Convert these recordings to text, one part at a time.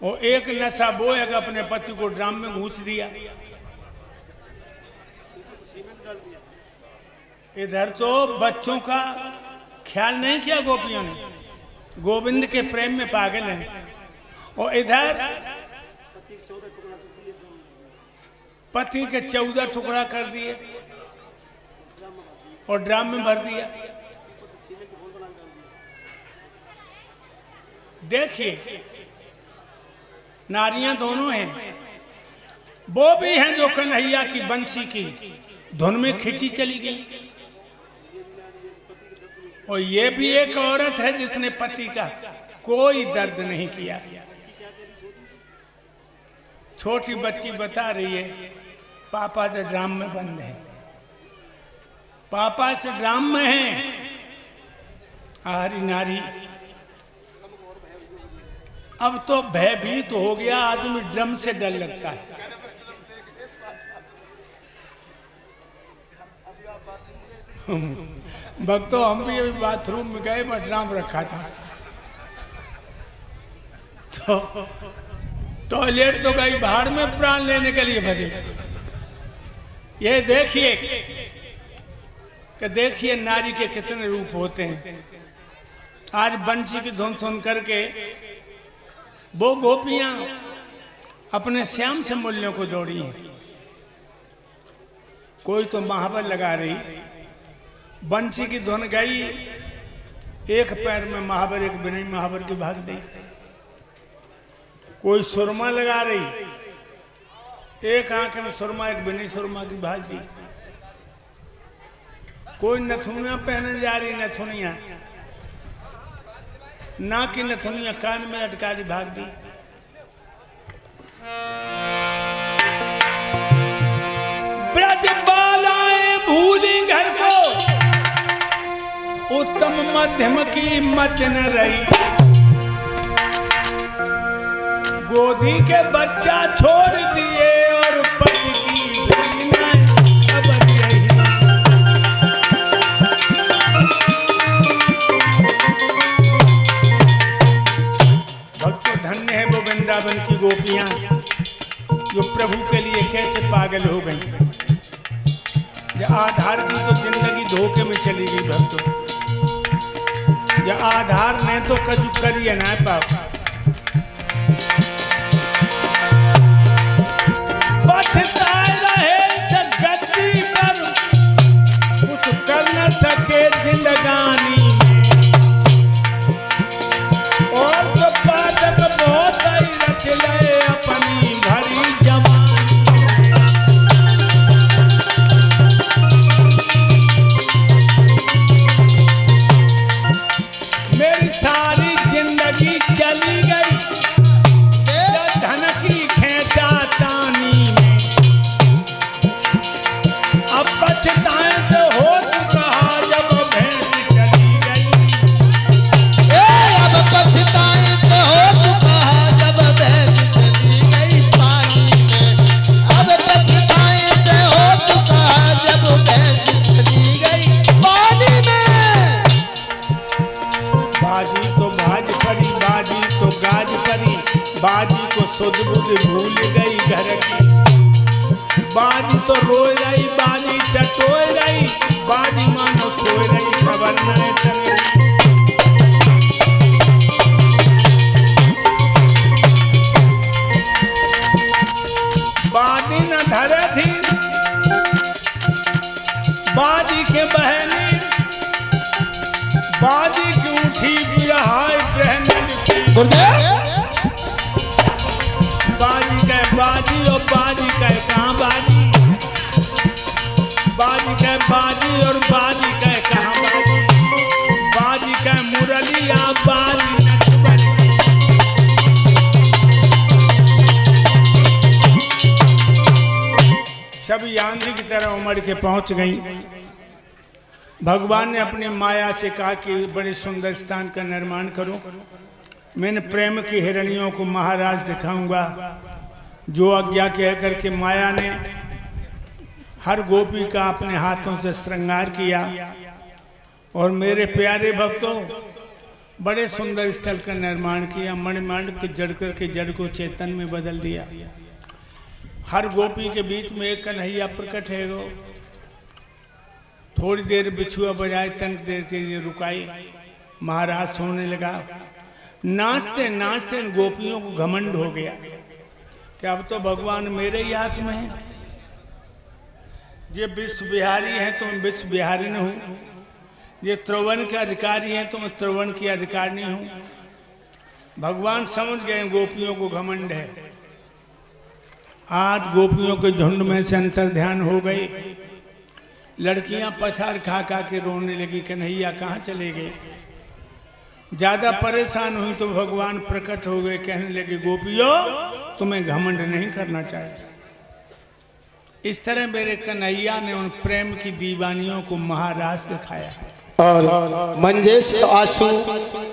और एक नशा बोएगा अपने पति को ड्राम में घूस दिया। इधर तो बच्चों का ख्याल नहीं किया गोपियों ने, गोविंद के प्रेम में पागल हैं। और इधर पति के 14 टुकड़ा कर दिए और ड्राम में भर दिया। देखिए नारियां दोनों हैं, वो भी हैं जो कन्हैया की बंसी की धुन में खिंची चली गई, और ये भी एक औरत है जिसने पति का कोई दर्द नहीं किया। छोटी बच्ची बता रही है पापा तो ड्राम में बंद है, पापा से ड्राम में है। हरी नारी अब तो भयभीत हो गया आदमी, ड्रम से डर लगता है। भक्तों हम भी अभी बाथरूम में गए, मैं ड्राम रखा था तो टॉयलेट तो गई बाहर में, प्राण लेने के लिए भरे। ये देखिए कि देखिए नारी के कितने रूप होते हैं। आज बंसी की धुन सुन करके वो गोपियां अपने श्याम से मूल्यों को दौड़ी हैं। कोई तो महावर लगा रही, बंसी की धुन गई, एक पैर में महावर एक बिना महावर की भाग दी। कोई सुरमा लगा रही, एक आंख में सुरमा एक बिना सुरमा की भाग दी। कोई नथुनिया पहने जा रही, नथुनिया ना कि नथुनिया कान में अटका दी, भाग दी। ब्रज बालाएं भूली घर को, उत्तम मध्यम की मत न रही। गोदी के बच्चा छोड़ दिए और पति की धुरी में खबर रही। भक्तों धन्य है वो वृंदावन की गोपियां जो प्रभु के लिए कैसे पागल हो गई। या आधार की तो जिंदगी धोखे में चली गई भक्तों, या आधार ने तो कजू करिए ना पाप। बचताए रहे गद्दी पर, कुछ कर न सके जिंदगानी में। और तो पातक बहुत ही रच ले अपनी भरी जवानी। मेरी सारी जिंदगी चली गई धन की खेचा तानी में। अब पछताए तो हो कहा जब भैंस चली गई। अब पछताए तो हो कहा जब भैंस चली गई पानी में। अब पछताए तो हो कहा जब भैंस चली गई पानी में। बाजी तो भाज पड़ी, बाजी तो गाज पड़ी, बाजी को सुध बुध भूल गई घर की। बाजी तो रोए रही, बाजी टटोए रही, बाजी मानो सोए रही, खबर न चली। बाजी न धरे थी बाजी के बहनी, बाजी की उठी बिहाय बाजी का बाजी और बाजी का कहाँ बाजी, बाजी का बाजी और बाजी का कहाँ बाजी, बाजी का मुरलिया बाजी नचबली। सभी आंधी की तरह उमड़ के पहुंच गई। भगवान ने अपनी माया से कहा कि बड़े सुंदर स्थान का निर्माण करो। मैंने प्रेम की हिरणियों को महाराज दिखाऊंगा। जो आज्ञा कह करके माया ने हर गोपी का अपने हाथों से श्रृंगार किया। और मेरे प्यारे भक्तों, बड़े सुंदर स्थल का निर्माण किया, मणिमंडप के जड़ करके जड़ को चेतन में बदल दिया। हर गोपी के बीच में एक कन्हैया प्रकट है। वो थोड़ी देर बिछुआ बजाए, तनिक देर के लिए रुकाई, महाराज सोने लगा। नाचते नाचते इन गोपियों को घमंड हो गया कि अब तो भगवान मेरे ही हाथ में है। ये विश्व बिहारी है तो मैं विश्व बिहारी नहीं हूँ, ये त्रिभुवन के अधिकारी हैं तो मैं त्रिभुवन की अधिकारी हूँ। भगवान समझ गए गोपियों को घमंड है। आज गोपियों के झुंड में से अंतर ध्यान हो गई। लड़कियां पछाड़ खा खा के रोने लगी, कन्हैया कहाँ चले गए। ज्यादा परेशान हुई तो भगवान प्रकट हो गए, कहने लगे गोपियों तुम्हें घमंड नहीं करना चाहिए। इस तरह मेरे कन्हैया ने उन प्रेम की दीवानियों को महाराज दिखाया। और मंजेश आंसू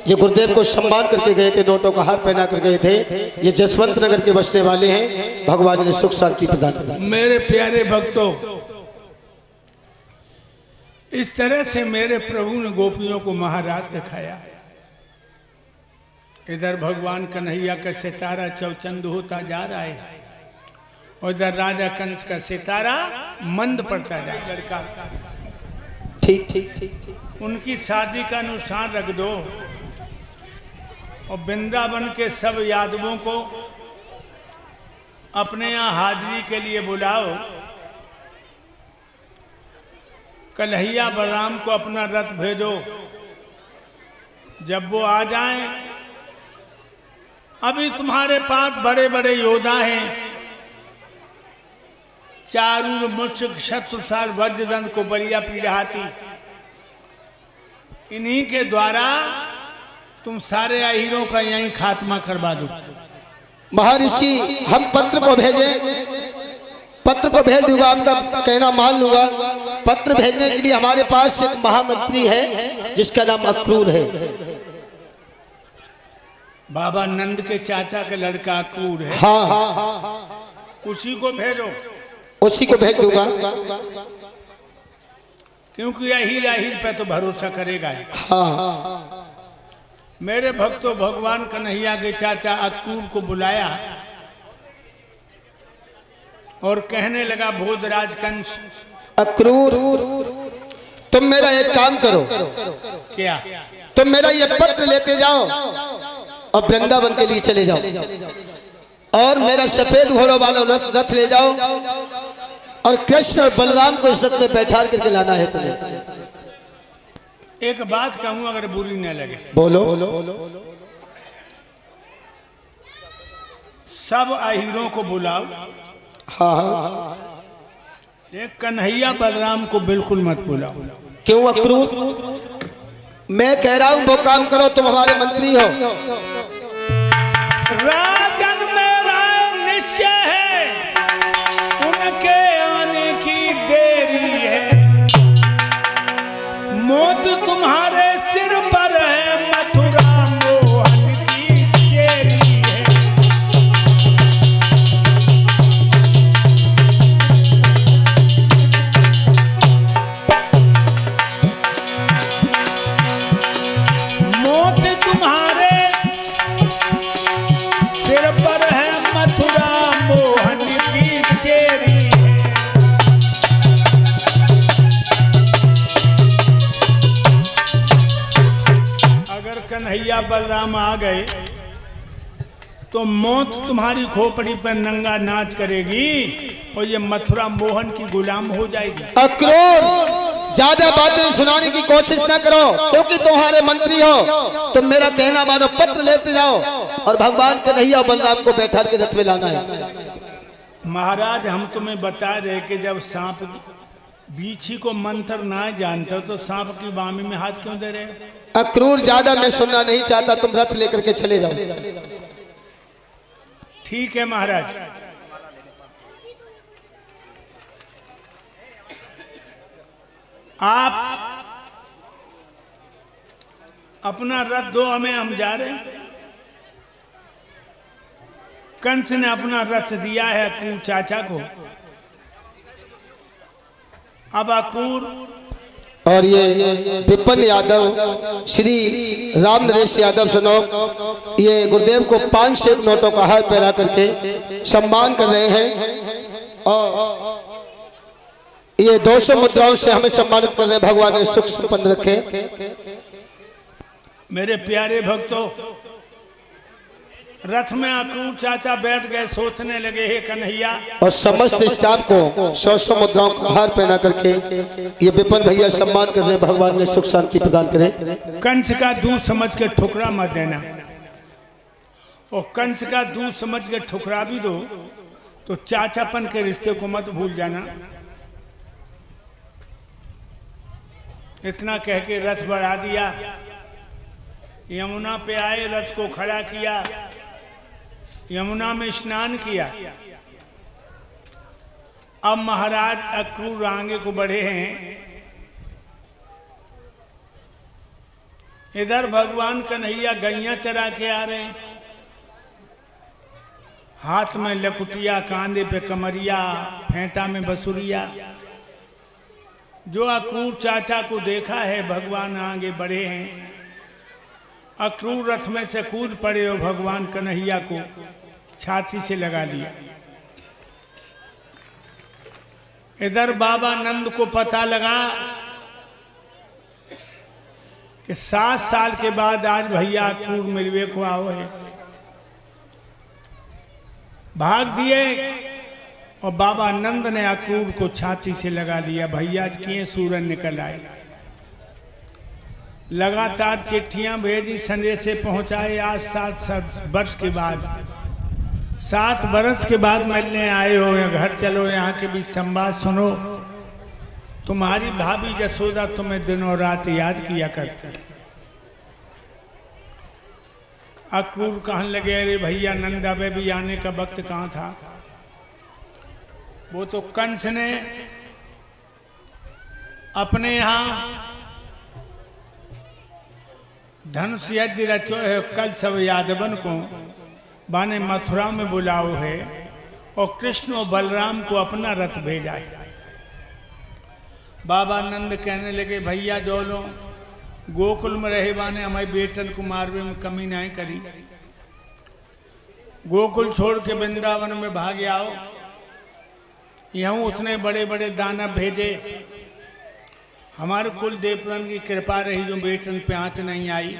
ये गुरुदेव को सम्मान करके गए थे, नोटों का हार पहना कर गए थे। ये जसवंत नगर के बसने वाले हैं, भगवान ने सुख शांति प्रदान किया। मेरे प्यारे भक्तों, इस तरह से मेरे प्रभु ने गोपियों को महाराज दिखाया। इधर भगवान कन्हैया का सितारा चौचंद होता जा रहा है और इधर राजा कंस का सितारा मंद पड़ता जा रहा है। लड़का ठीक ठीक ठीक, उनकी शादी का अनुष्ठान रख दो और वृंदावन के सब यादवों को अपने यहाँ हाजिरी के लिए बुलाओ। कन्हैया बलराम को अपना रथ भेजो। जब वो आ जाएं, अभी तुम्हारे पास बड़े बड़े योद्धा हैं, चारूर मुश्क शत्रुसार वज्रदंड को बलिया पीढ़ाती, इन्हीं के द्वारा तुम सारे अहीरों का यहीं खात्मा करवा दो। महर्षि हम पत्र को भेजें, पत्र को भेज दूंगा, आपका कहना मान लूंगा। पत्र भेजने के लिए हमारे पास एक महामंत्री है जिसका नाम अक्रूर है। बाबा नंद के चाचा के लड़का अक्रूर है। हाँ, उसी को भेजो। उसी को भेज दूंगा, क्योंकि अहीर अहीर पे तो भरोसा करेगा ही। हाँ, मेरे भक्तों, भगवान कन्हैया के चाचा अक्रूर को बुलाया और कहने लगा, भोजराज कंस, अक्रूर तुम मेरा एक काम करो। क्या? तुम मेरा ये पत्र लेते जाओ और वृंदावन के लिए चले जाओ और मेरा सफेद घोड़ों वाला रथ ले जाओ और कृष्ण और बलराम को इस रथ में बैठा करके लाना है तुम्हें। एक बात कहूं, अगर बुरी न लगे। बोलो। सब अहीरों को बुलाओ। हाँ, एक कन्हैया बलराम को बिल्कुल मत बुलाओ। क्यों अक्रूर? मैं कह रहा हूं वो काम करो, तुम हमारे मंत्री हो। राजन मेरा निश्चय है, उनके आने की देरी है। मौत तुम्हारे सिर पर है, मथुरा मोहन की चेरी है। मौत तुम्हारे सिर पर है, मथुरा मोहन की चेरी है। अगर कन्हैया बलराम आ गए तो मौत तुम्हारी खोपड़ी पर नंगा नाच करेगी और ये मथुरा मोहन की गुलाम हो जाएगी। अक्रूर ज्यादा बातें सुनाने की कोशिश ना करो, क्योंकि तुम्हारे मंत्री हो। तुम मेरा कहना मानो, पत्र लेते जाओ और भगवान कन्हैया और बलराम को बैठा के रथ में लाना है। महाराज, हम तुम्हें बता रहे कि जब सांप बीछी को मंत्र ना जानते हो तो सांप की बामी में हाथ क्यों दे रहे? अक्रूर ज्यादा मैं सुनना नहीं चाहता, तुम रथ लेकर के चले जाओ। ठीक है महाराज। आप अपना रथ दो हमें, हम जा रहे हैं। कंस ने अपना रथ दिया है अक्रूर चाचा को। अब अक्रूर और ये विपिन यादव, श्री राम नरेश यादव सुनो, ये गुरुदेव को 500 नोटों का हार पहना करके सम्मान कर रहे हैं और ये 200 मुद्राओं से हमें सम्मानित कर रहे हैं। भगवान ने सुख संपन्न रखे। मेरे प्यारे भक्तों, रथ में अक्रूर चाचा बैठ गए, सोचने लगे हे कन्हैया, और समस्त स्टाफ को 100 मुद्राओं का हार पहना करके ये विपिन भैया सम्मान कर रहे हैं। भगवान ने सुख शांति प्रदान करें। कंस का दूध समझ के ठुकरा मत देना, और कंस का दूध समझ के ठुकरा भी दो तो चाचापन के रिश्ते को मत भूल जाना। इतना कह के रथ बढ़ा दिया, यमुना पे आए, रथ को खड़ा किया, यमुना में स्नान किया। अब महाराज अक्रूर आगे को बढ़े हैं। इधर भगवान कन्हैया गैया चरा के आ रहे हैं, हाथ में लकुटिया, कांधे पे कमरिया, फेंटा में बसुरिया। जो अक्रूर चाचा को देखा है, भगवान आगे बढ़े हैं। अक्रूर रथ में से कूद पड़े और भगवान कन्हैया को छाती से लगा लिया। इधर बाबा नंद को पता लगा कि 7 साल के बाद आज भैया अक्रूर मिलवे को आओ है। भाग दिए और बाबा नंद ने अक्रूर को छाती से लगा लिया। भैया किए सूरज निकल आए। लगातार चिट्ठियां भेजी, संदेशे पहुंचाए। आज 7 वर्ष के बाद, 7 बरस के बाद मिलने आए हो, या घर चलो, यहाँ के बीच संवाद सुनो। तुम्हारी भाभी जसोदा तुम्हें दिनों रात याद किया करते। अक्रूर कहने लगे, अरे भैया नंदा में भी आने का वक्त कहाँ था। वो तो कंस ने अपने यहाँ धनुष यज्ञ रचो है, कल सब यादवन को बाने मथुरा में बुलाओ है, और कृष्ण और बलराम को अपना रथ भेजा है। बाबा नंद कहने लगे, भैया जो लो गोकुल में रहे बाने हमारे बेटन को मारवे में कमी नहीं करी। गोकुल छोड़ के वृंदावन में भागे आओ। यहाँ उसने बड़े बड़े दानव भेजे। हमारे कुल देवतन की कृपा रही जो बेटन पे आंच नहीं आई,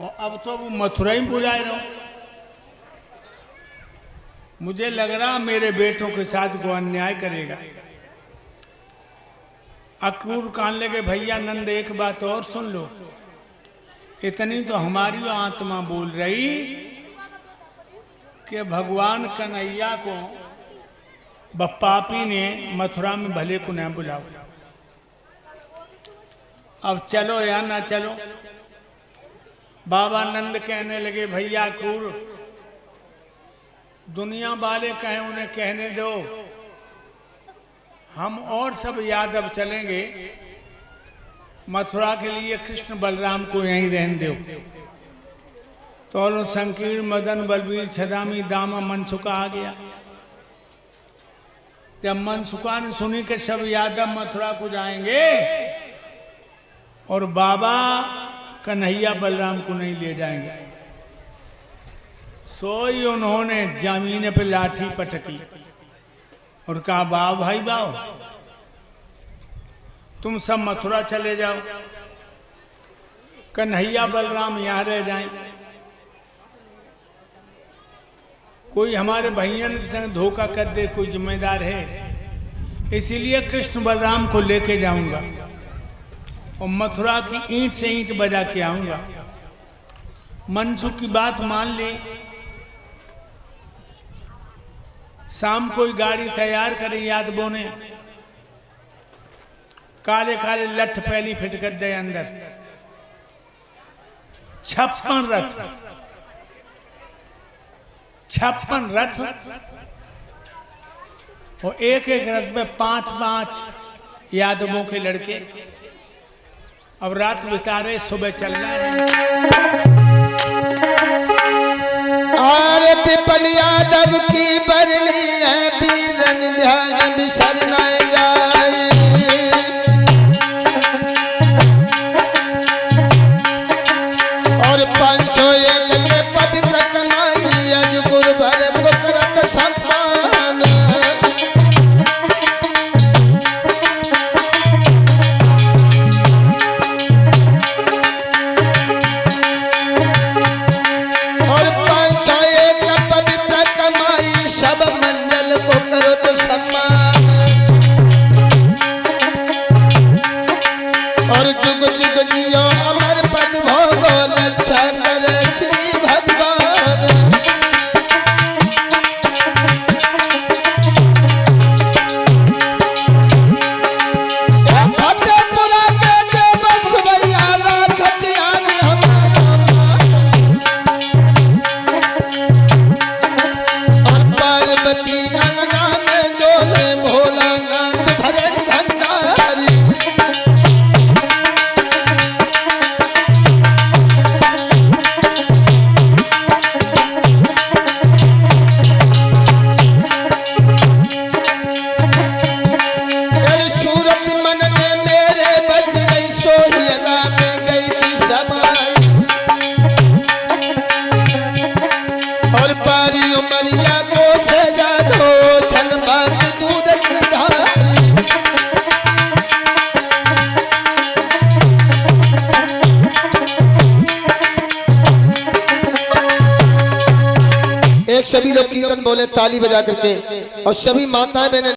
और अब तो वो मथुरा ही बुलाए रहो। मुझे लग रहा मेरे बेटों के साथ को अन्याय करेगा। अक्रूर कहने लगे, भैया नंद एक बात और सुन लो। इतनी तो हमारी आत्मा बोल रही कि भगवान कन्हैया को बप्पापी ने मथुरा में भले को न बुलाओ। अब चलो या ना चलो। बाबा नंद कहने लगे, भैया अक्रूर दुनिया वाले कहें उन्हें कहने दो, हम और सब यादव चलेंगे। मथुरा के लिए कृष्ण बलराम को यहीं रहने दो। तो संकीर्ण मदन बलबीर छदामी दामा मनसुका आ गया। जब मनसुका ने सुनी कि सब यादव मथुरा को जाएंगे और बाबा कन्हैया बलराम को नहीं ले जाएंगे, सोई उन्होंने जमीन पे लाठी पटकी और कहा, बाव भाई बाव, तुम सब मथुरा चले जाओ, कन्हैया बलराम यहाँ रह जाएं। कोई हमारे भैयन के संग धोखा कर दे, कोई जिम्मेदार है, इसीलिए कृष्ण बलराम को लेके जाऊंगा और मथुरा की ईंट से ईंट बजा के आऊंगा। मनसुख की बात मान ली। शाम कोई गाड़ी तैयार करी यादवों ने, काले काले लठ पहली फिट कर दे अंदर। 56 रथ, 56 रथ, और एक एक रथ में 5-5 यादवों के लड़के। अब रात बिता रहे, सुबह चलना है। और विपिन यादव की बरनी है, वीरन ध्यान बिसर न जाए। दूर भर को करत सम्मान और 501 का पवित्र कमाई सब मंडल को करो तो सम्मान और जुग जुग जियो अमर पद भोगो रक्षा करे श्री भगवान फतेहपुरा के जे बसवैया राखत आगे हमारा और पार्वती अंगना में डोले भोलानाथ भरे भंडारी सूरत मन में मेरे बस गई सोहिला में गई थी समाई और पारी उमरिया को से जादो धनबाद दूध की धारी एक सभी लोग कीर्तन बोले ताली बजा करके और सभी माताएं बहनें